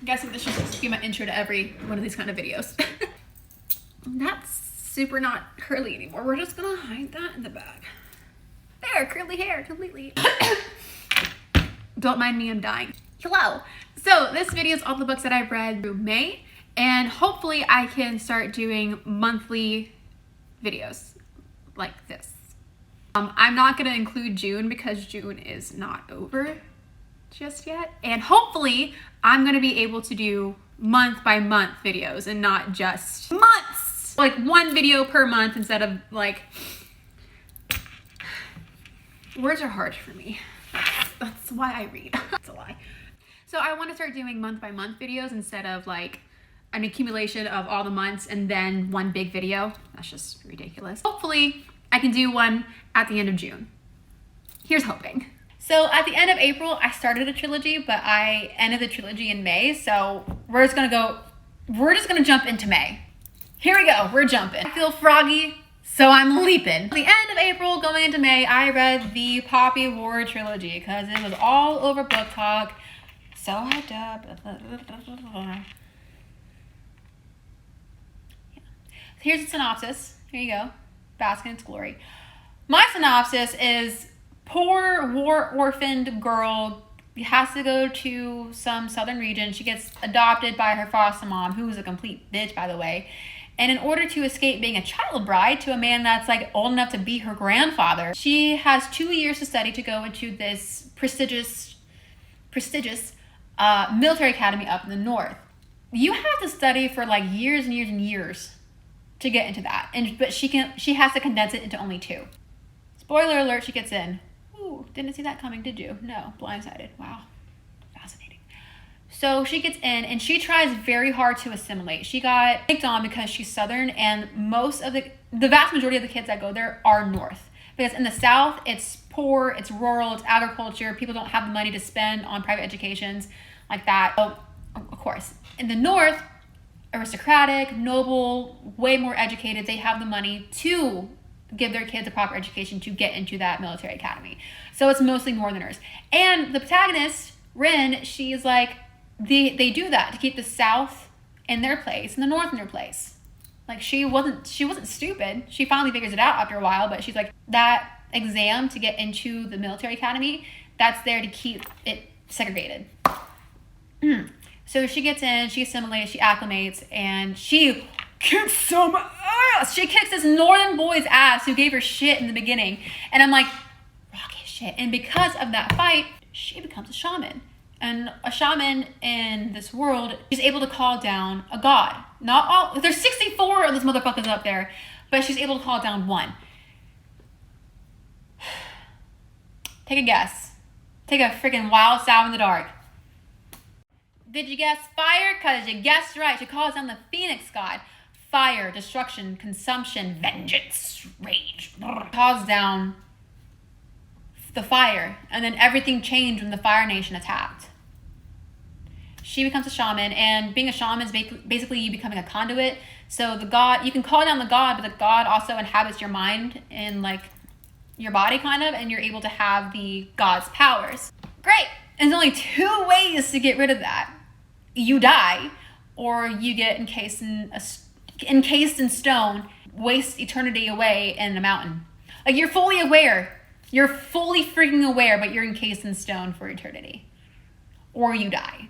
I'm guessing this should just be my intro to every one of these kind of videos. That's super not curly anymore. We're just gonna hide that in the bag. There, curly hair completely. Don't mind me, I'm dying. Hello. So this video is all the books that I've read through May, and hopefully I can start doing monthly videos like this. I'm not gonna include June because June is not over just yet. And hopefully I'm gonna be able to do month by month videos and not just months. Like one video per month instead of like, words are hard for me. That's why I read. That's a lie. So I want to start doing month by month videos instead of like an accumulation of all the months and then one big video. That's just ridiculous. Hopefully I can do one at the end of June. Here's hoping. So at the end of April, I started a trilogy, but I ended the trilogy in May. So we're just gonna jump into May. Here we go, we're jumping. I feel froggy, so I'm leaping. At the end of April, going into May, I read the Poppy War trilogy because it was all over Book Talk. So hyped up. Yeah. Here's the synopsis. Here you go. Bask in its glory. My synopsis is poor war-orphaned girl has to go to some southern region. She gets adopted by her foster mom, who's a complete bitch, by the way. And in order to escape being a child bride to a man that's like old enough to be her grandfather, she has 2 years to study to go into this prestigious military academy up in the north. You have to study for like years and years and years to get into that. But she has to condense it into only 2. Spoiler alert, she gets in. Ooh, didn't see that coming, did you? No, blindsided. Wow, fascinating. So she gets in and she tries very hard to assimilate. She got picked on because she's Southern, and most of the vast majority of the kids that go there are North. Because in the South, it's poor, it's rural, it's agriculture. People don't have the money to spend on private educations like that. So, of course, in the North, aristocratic, noble, way more educated, they have the money to give their kids a proper education to get into that military academy. So it's mostly Northerners. And the protagonist, Rin, she's like, they do that to keep the South in their place and the North in their place. Like she wasn't stupid. She finally figures it out after a while, but she's like, that exam to get into the military academy, that's there to keep it segregated. So she gets in, she assimilates, she acclimates, and she kicks some ass. She kicks this northern boy's ass who gave her shit in the beginning. And I'm like, rocket shit. And because of that fight, she becomes a shaman. And a shaman in this world is able to call down a god. Not all, there's 64 of those motherfuckers up there, but she's able to call down one. Take a guess. Take a freaking wild stab in the dark. Did you guess fire? Because you guessed right. She calls down the phoenix god. Fire, destruction, consumption, vengeance, rage. Calls down the fire. And then everything changed when the Fire Nation attacked. She becomes a shaman, and being a shaman is basically you becoming a conduit. So the god, you can call down the god, but the god also inhabits your mind and like your body kind of, and you're able to have the god's powers. Great. And there's only 2 ways to get rid of that. You die, or you get encased in stone, waste eternity away in a mountain. Like you're fully aware. You're fully freaking aware, but you're encased in stone for eternity. Or you die.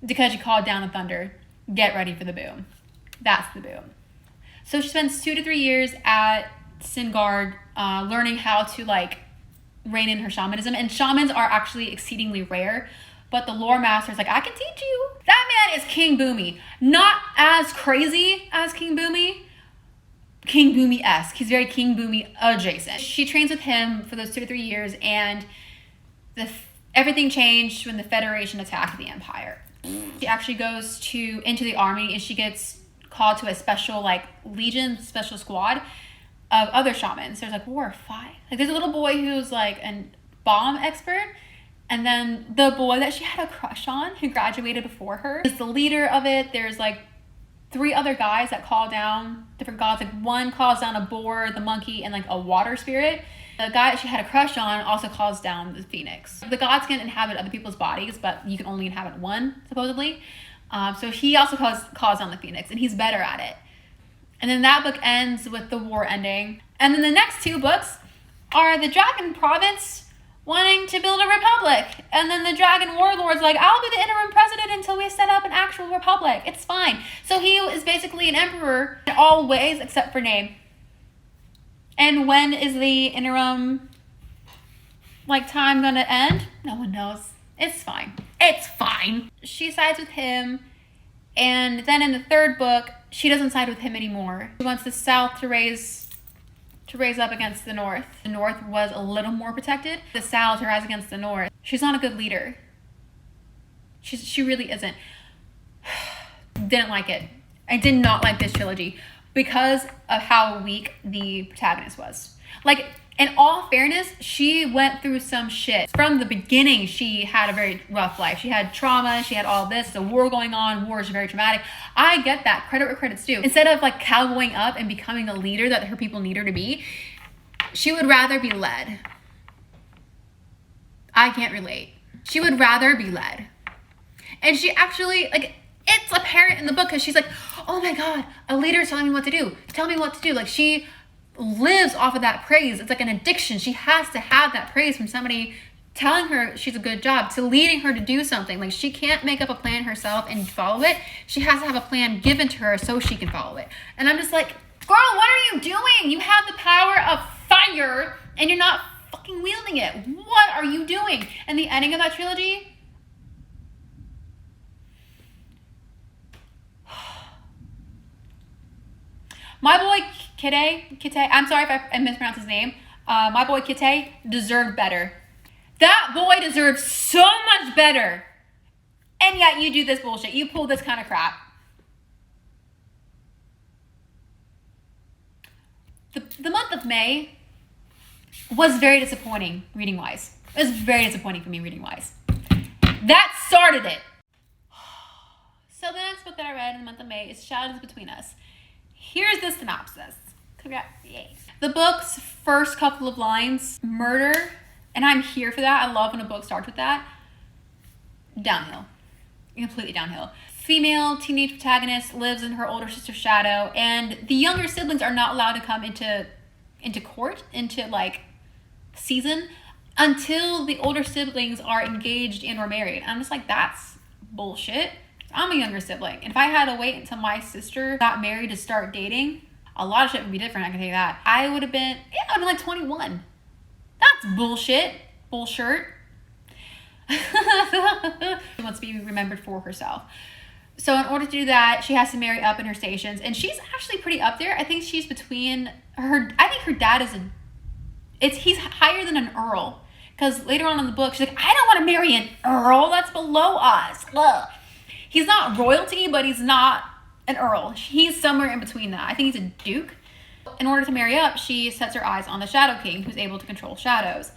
Because you called down the thunder. Get ready for the boom. That's the boom. So she spends 2 to 3 years at Singard learning how to like rein in her shamanism. And shamans are actually exceedingly rare. But the lore master is like, I can teach you. That man is King Boomy. Not as crazy as King Boomy. King Boomy-esque. He's very King Boomy adjacent. She trains with him for those 2 to 3 years, and everything changed when the Federation attacked the Empire. She actually goes into the army, and she gets called to a special like legion, special squad of other shamans. There's like 4 or 5. Like there's a little boy who's like a bomb expert, and then the boy that she had a crush on who graduated before her is the leader of it. There's like 3 other guys that call down different gods. Like one calls down a boar, the monkey, and like a water spirit. The guy that she had a crush on also calls down the phoenix. The gods can inhabit other people's bodies, but you can only inhabit one, supposedly. So he also calls down the phoenix, and he's better at it. And then that book ends with the war ending. And then the next two books are the Dragon Province wanting to build a republic. And then the Dragon Warlord's like, I'll be the interim president until we set up an actual republic. It's fine. So he is basically an emperor in all ways except for name. And when is the interim time gonna end? No one knows. It's fine. It's fine. She sides with him. And then in the third book, she doesn't side with him anymore. She wants the South to raise up against the North. The North was a little more protected. The South to rise against the North. She's not a good leader. She really isn't. Didn't like it. I did not like this trilogy because of how weak the protagonist was. In all fairness, she went through some shit. From the beginning, she had a very rough life. She had trauma, she had all this, the war going on, war is very traumatic. I get that, credit where credit's due. Instead of cowboying up and becoming a leader that her people need her to be, she would rather be led. I can't relate. She would rather be led. And she actually, it's apparent in the book because she's like, oh my God, a leader is telling me what to do. Tell me what to do. She lives off of that praise. It's like an addiction. She has to have that praise from somebody telling her she's a good job, to leading her to do something. She can't make up a plan herself and follow it. She has to have a plan given to her so she can follow it. And I'm just like, girl, what are you doing? You have the power of fire and you're not fucking wielding it. What are you doing? And the ending of that trilogy, my boy Kite, I'm sorry if I mispronounced his name. My boy Kite deserved better. That boy deserves so much better. And yet you do this bullshit. You pull this kind of crap. The month of May was very disappointing reading-wise. It was very disappointing for me reading-wise. That started it. So the next book that I read in the month of May is Shadows Between Us. Here's the synopsis. Congrats. Yay. The book's first couple of lines, murder, and I'm here for that. I love when a book starts with that. Downhill. Completely downhill. Female teenage protagonist lives in her older sister's shadow, and the younger siblings are not allowed to come into court, into season, until the older siblings are engaged and or married. I'm just like, that's bullshit. I'm a younger sibling. And if I had to wait until my sister got married to start dating, a lot of shit would be different, I can tell you that. I would have been 21. That's bullshit. Bullshirt. She wants to be remembered for herself. So in order to do that, she has to marry up in her stations. And she's actually pretty up there. I think she's between her, I think her dad he's higher than an earl. Because later on in the book, she's like, I don't want to marry an earl. That's below us. Ugh. He's not royalty, but he's not an earl. He's somewhere in between that. I think he's a duke. In order to marry up, she sets her eyes on the Shadow King, who's able to control shadows.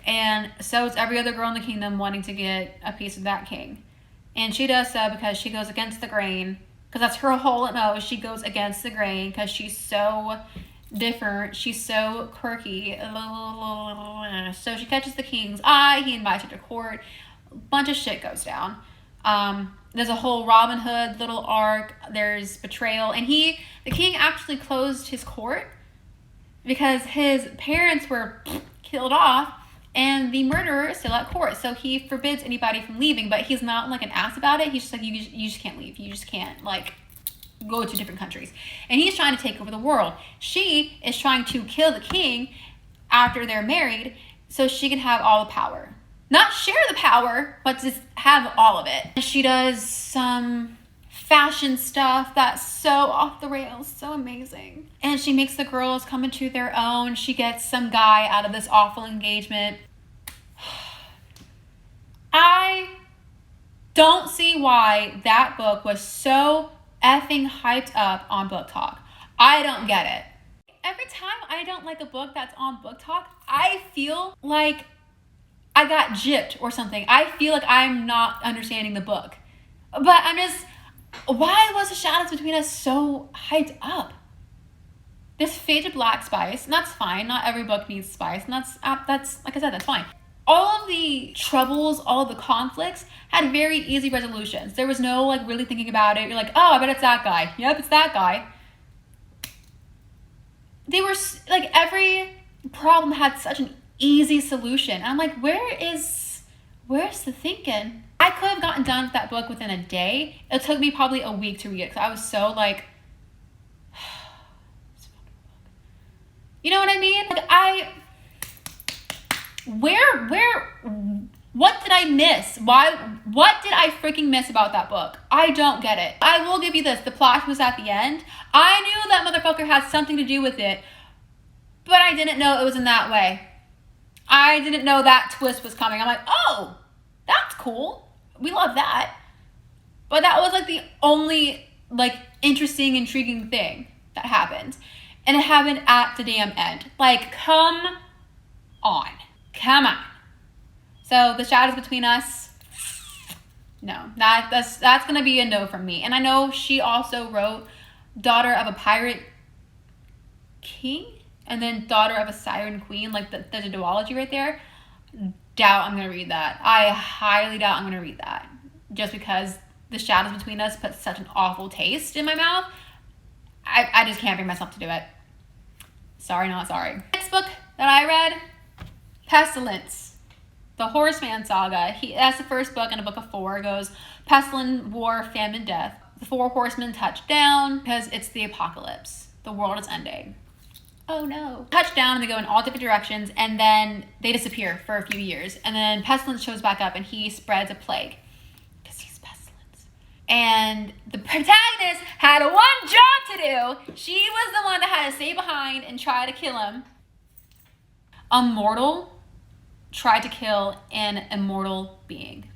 And so is every other girl in the kingdom wanting to get a piece of that king. And she does so because she goes against the grain. Because that's her whole MO. She goes against the grain because she's so different. She's so quirky. So she catches the king's eye. He invites her to court. A bunch of shit goes down. There's a whole Robin Hood little arc. There's betrayal. And the king actually closed his court because his parents were killed off and the murderer is still at court. So he forbids anybody from leaving, but he's not an ass about it. He's just like, you just can't leave. You just can't go to different countries. And he's trying to take over the world. She is trying to kill the king after they're married so she can have all the power. Not share the power, but just have all of it. She does some fashion stuff that's so off the rails, so amazing. And she makes the girls come into their own. She gets some guy out of this awful engagement. I don't see why that book was so effing hyped up on Book Talk. I don't get it. Every time I don't like a book that's on Book Talk, I feel like I got gypped or something. I feel like I'm not understanding the book. But why was The Shadows Between Us so hyped up? this faded black spice, and that's fine. Not every book needs spice, and that's like I said, that's fine. All of the troubles, all of the conflicts had very easy resolutions. There was no like really thinking about it. You're like, oh, I bet it's that guy. Yep, it's that guy. They were like, every problem had such an easy solution. And I'm like, where's the thinking? I could have gotten done with that book within a day. It took me probably a week to read it because I was so like, you know what I mean? Like what did I miss? What did I freaking miss about that book? I don't get it. I will give you this. The plot was at the end. I knew that motherfucker had something to do with it, but I didn't know it was in that way. I didn't know that twist was coming. I'm like, oh, that's cool. We love that. But that was like the only like interesting, intriguing thing that happened. And it happened at the damn end. Like, come on. Come on. So the shadows between us, no, that's gonna be a no from me. And I know she also wrote Daughter of a Pirate King and then Daughter of a Siren Queen. Like there's a duology right there. Doubt I'm gonna read that. I highly doubt I'm gonna read that, just because the shadows between us put such an awful taste in my mouth. I just can't bring myself to do it. Sorry, not sorry. Next book that I read, Pestilence, the Horseman Saga. That's the first book in a book of 4. It goes pestilence, war, famine, death. The 4 horsemen touch down because it's the apocalypse. The world is ending. Oh no. Touch down and they go in all different directions, and then they disappear for a few years. And then Pestilence shows back up and he spreads a plague because he's Pestilence. And the protagonist had one job to do. She was the one that had to stay behind and try to kill him. A mortal tried to kill an immortal being.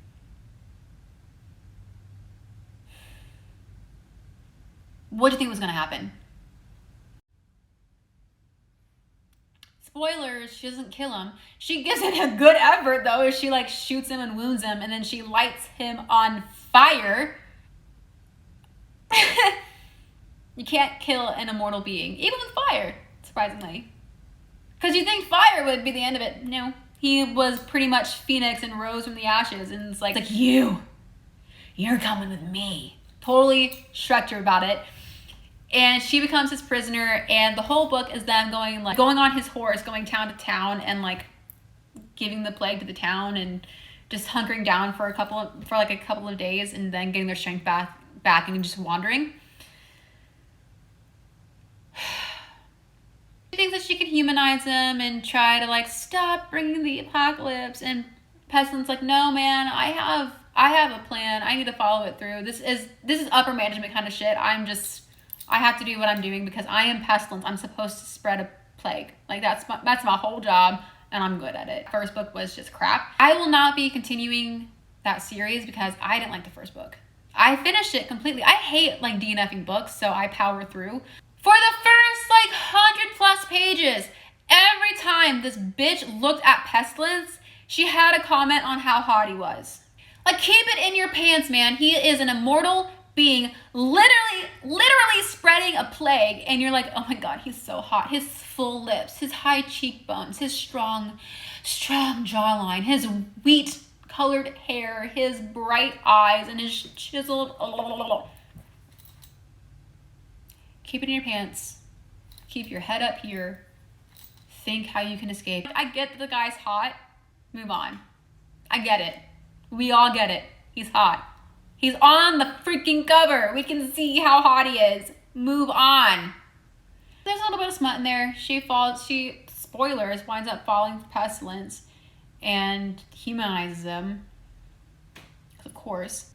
What do you think was going to happen? Spoilers, she doesn't kill him. She gives it a good effort though. She like shoots him and wounds him, and then she lights him on fire. You can't kill an immortal being, even with fire, surprisingly. Because you think fire would be the end of it. No. He was pretty much Phoenix and rose from the ashes, and it's like you're coming with me. Totally Shreked her about it. And she becomes his prisoner, and the whole book is them going on his horse, going town to town, and like giving the plague to the town, and just hunkering down for a couple of days, and then getting their strength back and just wandering. She thinks that she can humanize him and try to like stop bringing the apocalypse, and Pestilence like, no man, I have a plan. I need to follow it through. This is upper management kind of shit. I have to do what I'm doing because I am Pestilence. I'm supposed to spread a plague. Like that's my whole job, and I'm good at it. First book was just crap. I will not be continuing that series because I didn't like the first book. I finished it completely. I hate like DNFing books, so I power through. For the first like 100+ pages, every time this bitch looked at Pestilence, she had a comment on how hot he was. Like, keep it in your pants, man. He is an immortal being, literally spreading a plague, and you're like, oh my god, he's so hot. His full lips, his high cheekbones, his strong jawline, his wheat colored hair, his bright eyes, and his chiseled. Keep it in your pants. Keep your head up here. Think how you can escape. I get that the guy's hot. Move on. I get it. We all get it. He's hot. He's on the freaking cover. We can see how hot he is. Move on. There's a little bit of smut in there. She spoilers, winds up falling for Pestilence and humanizes him. Of course.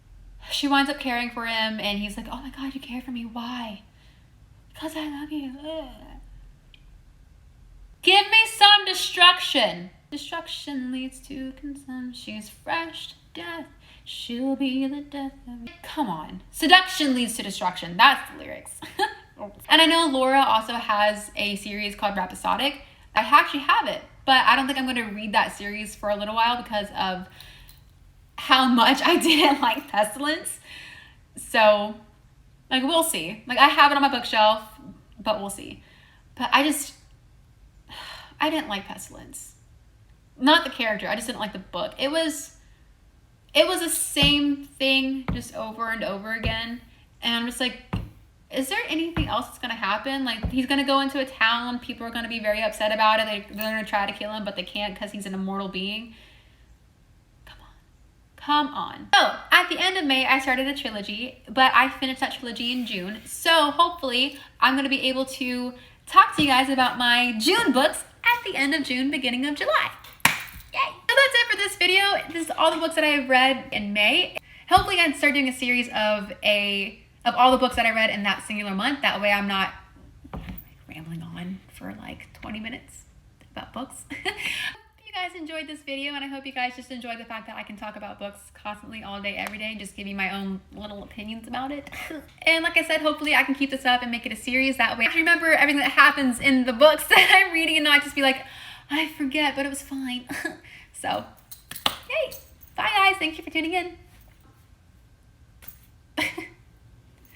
She winds up caring for him, and he's like, oh my god, you care for me. Why? Because I love you. Ugh. Give me some destruction. Destruction leads to consumption. She's fresh to death. She'll be the death of me. Come on. Seduction leads to destruction. That's the lyrics. And I know Laura also has a series called Rhapsodic. I actually have it, but I don't think I'm going to read that series for a little while because of how much I didn't like Pestilence. So, like, we'll see. Like, I have it on my bookshelf, but we'll see. But I didn't like Pestilence. Not the character, I just didn't like the book. It was the same thing just over and over again. And I'm just like, is there anything else that's going to happen? Like, he's going to go into a town, people are going to be very upset about it, they're going to try to kill him, but they can't because he's an immortal being. Come on. So, at the end of May, I started a trilogy, but I finished that trilogy in June. So, hopefully, I'm going to be able to talk to you guys about my June books at the end of June, beginning of July. Yay! So that's it for this video. This is all the books that I have read in May. Hopefully, I can start doing a series of all the books that I read in that singular month. That way, I'm not rambling on for like 20 minutes about books. You guys enjoyed this video, and I hope you guys just enjoyed the fact that I can talk about books constantly all day every day and just give you my own little opinions about it. And like I said, hopefully I can keep this up and make it a series. That way I can remember everything that happens in the books that I'm reading and not just be like, I forget, but it was fine. So, yay! Bye guys, thank you for tuning in.